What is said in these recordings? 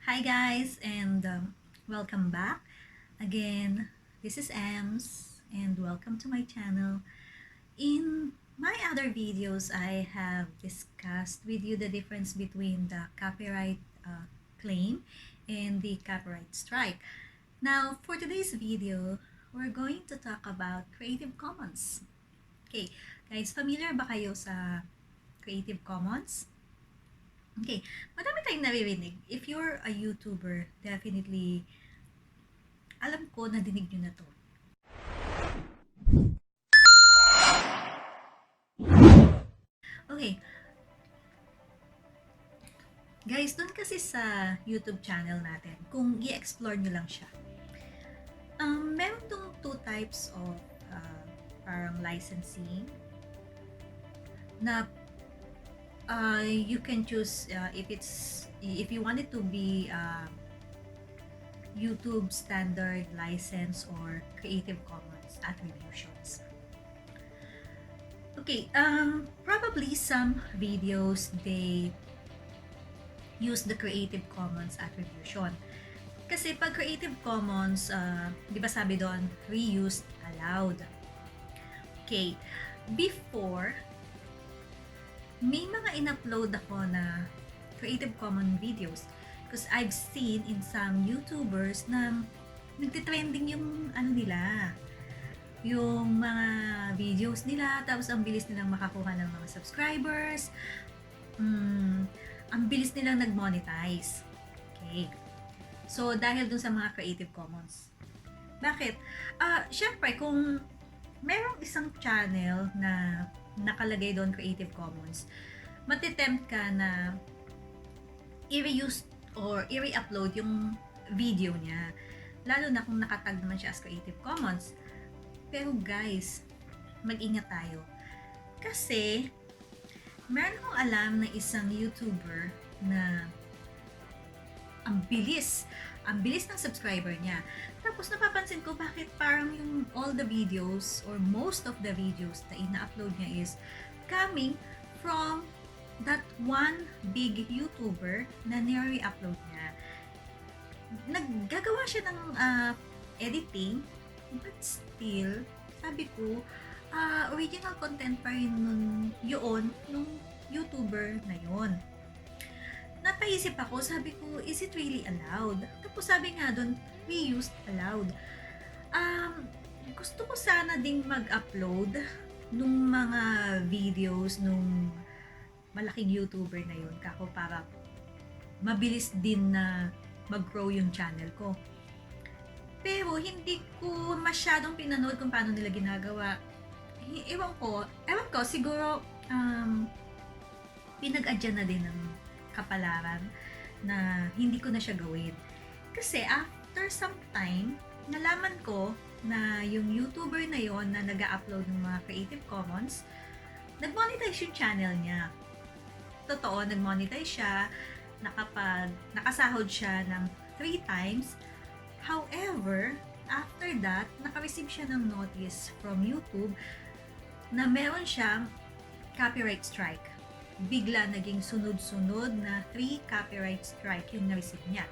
Hi guys, and welcome back. Again, this is Ems and welcome to my channel. In my other videos, I have discussed with you the difference between the copyright claim and the copyright strike. Now, for today's video, we're going to talk about Creative Commons. Okay, guys, familiar ba kayo sa Creative Commons? Okay, madami tayong naririnig. If you're a YouTuber, definitely, alam ko, nadinig nyo na to. Okay. Guys, dun kasi sa YouTube channel natin, kung i-explore nyo lang siya, meron tong two types of parang licensing na you can choose if you want it to be YouTube standard license or Creative Commons attributions. Okay, probably some videos they use the Creative Commons attribution. Kasi pag Creative Commons, di ba sabi doon, reused allowed. Okay, before, may mga in-upload ako na Creative Commons videos. Because I've seen in some YouTubers na nagtitrending yung ano nila, yung mga videos nila, tapos ang bilis nilang makakuha ng mga subscribers, ang bilis nilang nag-monetize. Okay. So, dahil dun sa mga Creative Commons. Bakit? Syempre, kung merong isang channel na nakalagay doon Creative Commons, matitempt ka na i-reuse or i-re-upload yung video niya. Lalo na kung nakatag naman siya as Creative Commons. Pero guys, mag-ingat tayo. Kasi, meron akong alam na isang YouTuber na ang bilis ng subscriber niya. Tapos napapansin ko bakit parang yung all the videos or most of the videos na ina-upload niya is coming from that one big YouTuber na nire-upload niya. Naggagawa siya ng editing, but still, sabi ko, original content pa rin yun nung YouTuber na yun. Napaisip ako, sabi ko, is it really allowed? Tapos sabi nga doon, reused allowed. Gusto ko sana ding mag-upload nung mga videos nung malaking YouTuber na yun, kako para mabilis din na mag-grow yung channel ko. Pero hindi ko masyadong pinanood kung paano nila ginagawa. Ewan ko, siguro pinag-adyan na din ng kapalaran na hindi ko na siya gawin. Kasi after some time, nalaman ko na yung YouTuber na yon na nag-upload ng mga Creative Commons, nag-monetize yung channel niya. Totoo, nag-monetize siya, nakasahod siya ng 3 times. However, after that, naka-receive siya ng notice from YouTube na meron siyang copyright strike. Bigla naging sunod-sunod na 3 copyright strike yung na-receive niya.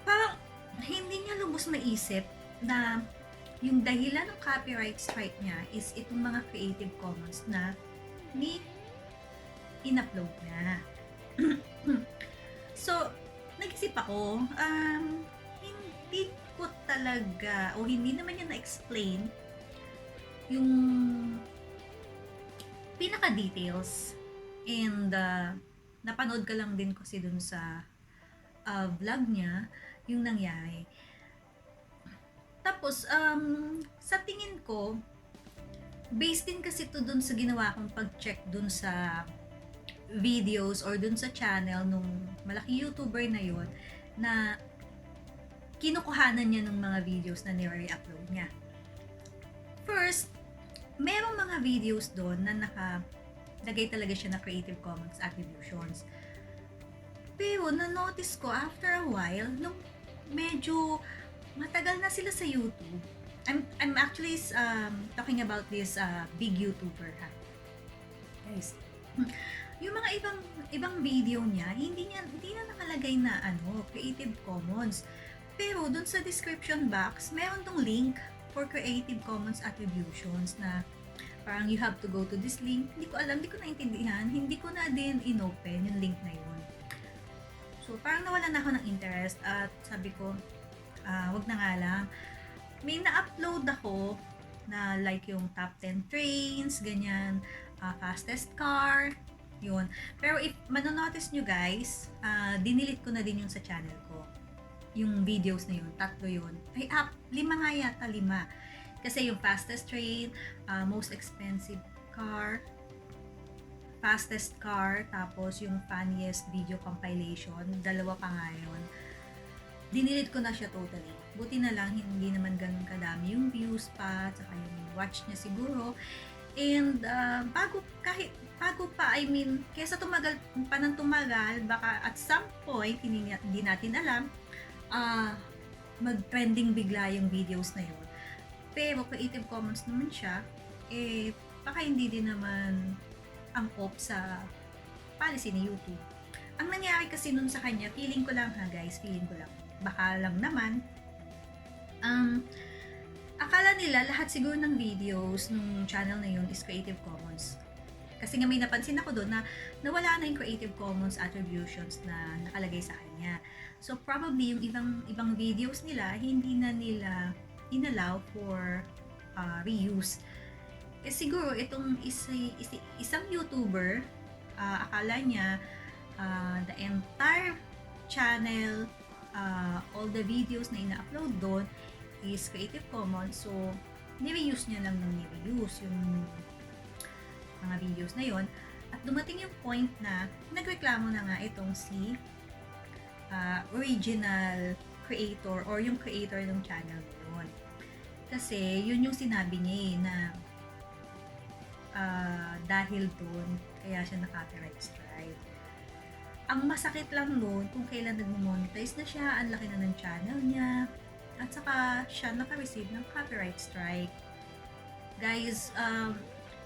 Parang hindi niya lubos naisip na yung dahilan ng copyright strike niya is itong mga Creative Commons na in-upload niya. So, nag-isip ako, hindi ko talaga, o hindi naman niya na-explain yung pinaka-details. And napanood ka lang din kasi dun sa vlog niya, yung nangyari. Tapos, sa tingin ko, based din kasi to dun sa ginawa kong pag-check dun sa videos or dun sa channel nung malaking YouTuber na yun, na kinukuhanan niya ng mga videos na nire-upload niya. First, merong mga videos doon na nakalagay talaga siya na Creative Commons attributions. Pero na-notice ko after a while, nung medyo matagal na sila sa YouTube, I'm actually talking about this big YouTuber, ha? Guys, yung mga ibang video niya, hindi na nakalagay na Creative Commons. Pero dun sa description box, meron tong link for Creative Commons attributions na parang you have to go to this link. Hindi ko alam, hindi ko naintindihan, hindi ko na din inopen yung link na yun. So parang nawalan na ako ng interest at sabi ko, wag na nga lang. May na-upload ako na like yung top 10 trains, ganyan, fastest car, yun. Pero if manonotice nyo guys, dinilit ko na din yung sa channel ko. Yung videos na yun, 3 yun. Ay, 5 nga yata, 5. Kasi yung fastest train, most expensive car, fastest car, tapos yung funniest video compilation, 2 pa nga yun. Dinilit ko na siya totally. Buti na lang, hindi naman ganun kadami yung views pa, saka yung watch niya siguro. And bago pa, I mean, kesa tumagal pa ng tumagal, baka at some point, hindi natin alam, mag-trending bigla yung videos na yun. Pero Creative Commons naman siya, baka hindi din naman angkop sa policy ni YouTube. Ang nangyari kasi nun sa kanya, feeling ko lang, baka lang naman, akala nila lahat siguro ng videos nung channel na yun is Creative Commons. Kasi nga may napansin ako doon na nawala na yung Creative Commons attributions na nakalagay sa kanya. So probably yung ibang videos nila, hindi na nila inallow for reuse. Kasi siguro itong isang YouTuber, akala niya the entire channel, all the videos na ina-upload doon is Creative Commons. So ni-reuse niya lang ng ni-reuse yung mga videos na yon. At dumating yung point na nagreklamo na nga itong si original creator or yung creator ng channel na yun. Kasi yun yung sinabi niya na dahil doon kaya siya na-copyright strike. Ang masakit lang doon kung kailan nag-monetize na siya, ang laki na ng channel niya, at saka siya naka-receive ng copyright strike. Guys,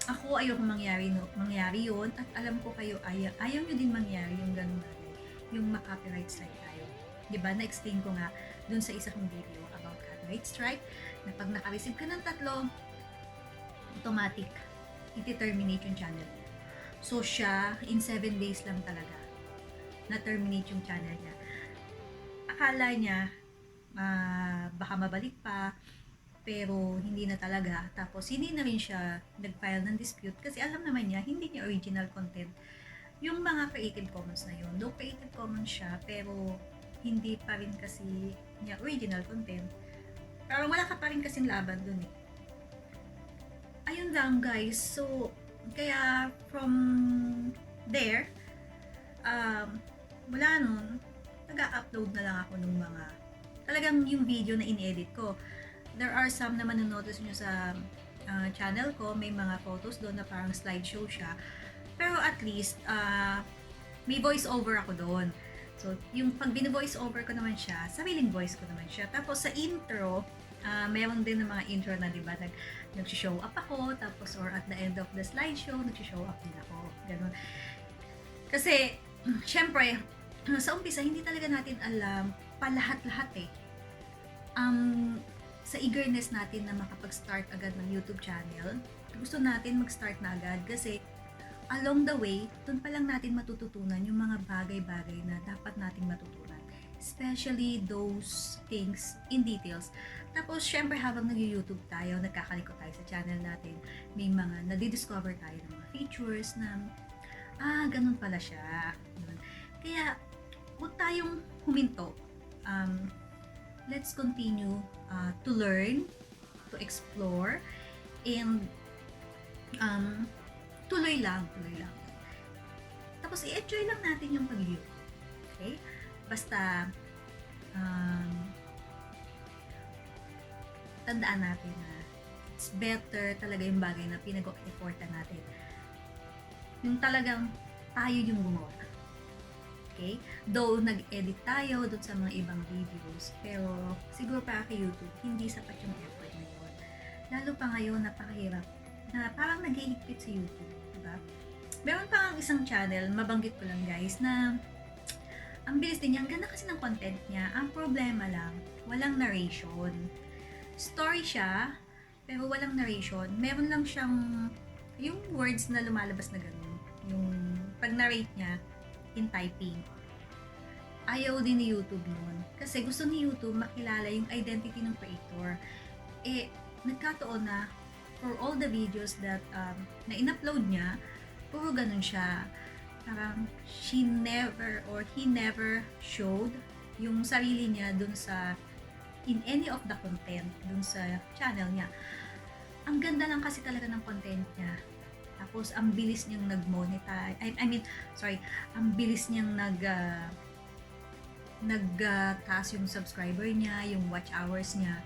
ako ayoko mangyari yun, at alam ko kayo ayaw nyo din mangyari yung ganun bagay, yung ma-copyright strike tayo. Diba, na-explain ko nga dun sa isa kong video about copyright strike, na pag naka-receive ka ng 3, automatic, iti-terminate yung channel niya. So siya, in 7 days lang talaga, na-terminate yung channel niya. Akala niya, baka mabalik pa, pero hindi na talaga. Tapos hindi na rin siya nag-file ng dispute kasi alam naman niya hindi niya original content yung mga Creative Commons na yun. Though Creative Commons siya, pero hindi pa rin kasi niya original content. Pero wala ka pa rin kasing laban dun eh. Ayun lang guys. So kaya from there, mula nun, nag-upload na lang ako ng mga talagang yung video na in-edit ko. There are some na manonotice nyo sa channel ko, may mga photos doon na parang slideshow siya. Pero at least, may voice over ako doon. So, yung pag bino-voice over ko naman siya, sariling voice ko naman siya. Tapos sa intro, mayroon din ng mga intro na, di ba, nag-show up ako, tapos or at the end of the slideshow, nag-show up din ako. Ganun. Kasi, syempre, sa umpisa, hindi talaga natin alam palahat-lahat eh. Sa eagerness natin na makapag-start agad ng YouTube channel, gusto natin mag-start na agad kasi along the way, doon pa lang natin matututunan yung mga bagay-bagay na dapat nating matutunan. Especially those things in details. Tapos, syempre habang nag-YouTube tayo, nagkakalikot tayo sa channel natin, may mga nadidiscover tayo ng mga features na, ganun pala siya. Kaya, huwag tayong huminto. Let's continue to learn, to explore, and tuloy lang. Tapos i-enjoy lang natin yung pag-YouTube. Okay? Basta tandaan natin na it's better talaga yung bagay na pinag-effortan natin. Yung talagang tayo yung gumawa. Okay? Though nag-edit tayo doon sa mga ibang videos, pero siguro para kay YouTube, hindi sapat yung effort na yun. Lalo pa ngayon, napakahirap na parang nag-iigpit sa YouTube, diba? Meron pa ang isang channel, mabanggit ko lang guys, na ang bilis din niya. Ang ganda kasi ng content niya. Ang problema lang, walang narration. Story siya, pero walang narration. Meron lang siyang yung words na lumalabas na gano'n. Yung pag-narrate niya in typing. Ayaw din ni YouTube nun. Kasi gusto ni YouTube makilala yung identity ng creator. Nagkataon na for all the videos that na in-upload niya, puro ganun siya. Parang she never or he never showed yung sarili niya dun sa in any of the content dun sa channel niya. Ang ganda lang kasi talaga ng content niya. Tapos ang bilis niyang nag-monetize. Ang bilis niyang nagtaas yung subscriber niya, yung watch hours niya.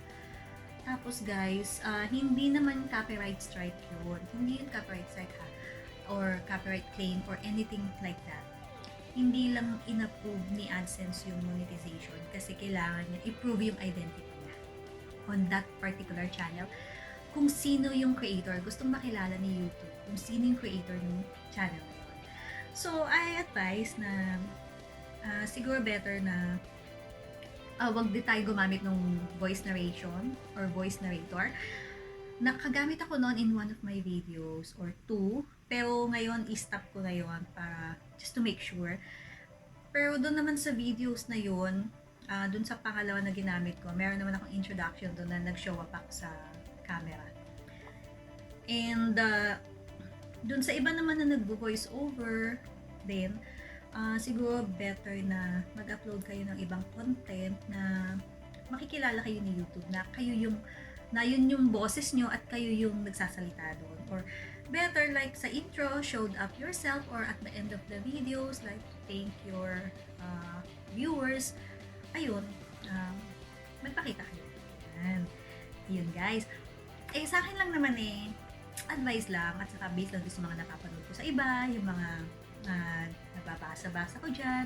Tapos guys, hindi naman copyright strike yun. Hindi yun copyright strike or copyright claim or anything like that. Hindi lang in-approve ni AdSense yung monetization kasi kailangan niya i-prove yung identity niya on that particular channel. Kung sino yung creator, gustong makilala ni YouTube, kung sino yung creator ng channel na yun. So, I advise na siguro better na wag di tayo gumamit ng voice narration or voice narrator. Nakagamit ako noon in one of my videos or two, pero ngayon i-stop ko na yun para just to make sure. Pero doon naman sa videos na yun, doon sa pangalawa na ginamit ko, meron naman akong introduction doon na nag-show up ako sa camera. And doon sa iba naman na nag-voice over din, siguro better na mag-upload kayo ng ibang content na makikilala kayo ni YouTube na kayo yung yun yung boses nyo at kayo yung nagsasalita doon. Or better like sa intro, showed up yourself, or at the end of the videos, like thank your viewers. Ayun, magpakita kayo. Yan. Yun guys. Sa akin lang naman advice lang at saka based lang sa mga napapanood ko sa iba, yung mga nababasa-basa ko dyan.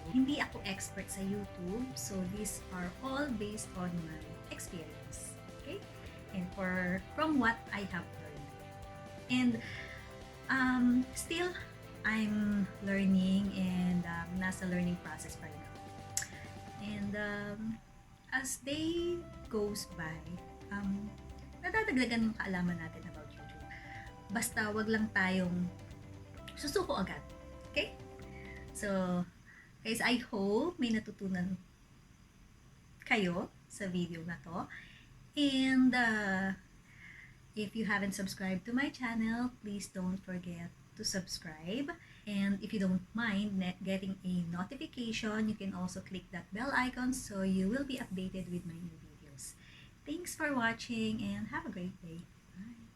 Hindi ako expert sa YouTube, so these are all based on my experience. Okay? And from what I have learned. And still, I'm learning and nasa learning process pa rin ako. And as day goes by, nadadagdagan yung kaalaman natin about YouTube. Basta wag lang tayong susuko agad. Okay? So, guys, I hope may natutunan kayo sa video na to. And if you haven't subscribed to my channel, please don't forget to subscribe. And if you don't mind getting a notification, you can also click that bell icon so you will be updated with my new videos. Thanks for watching and have a great day. Bye.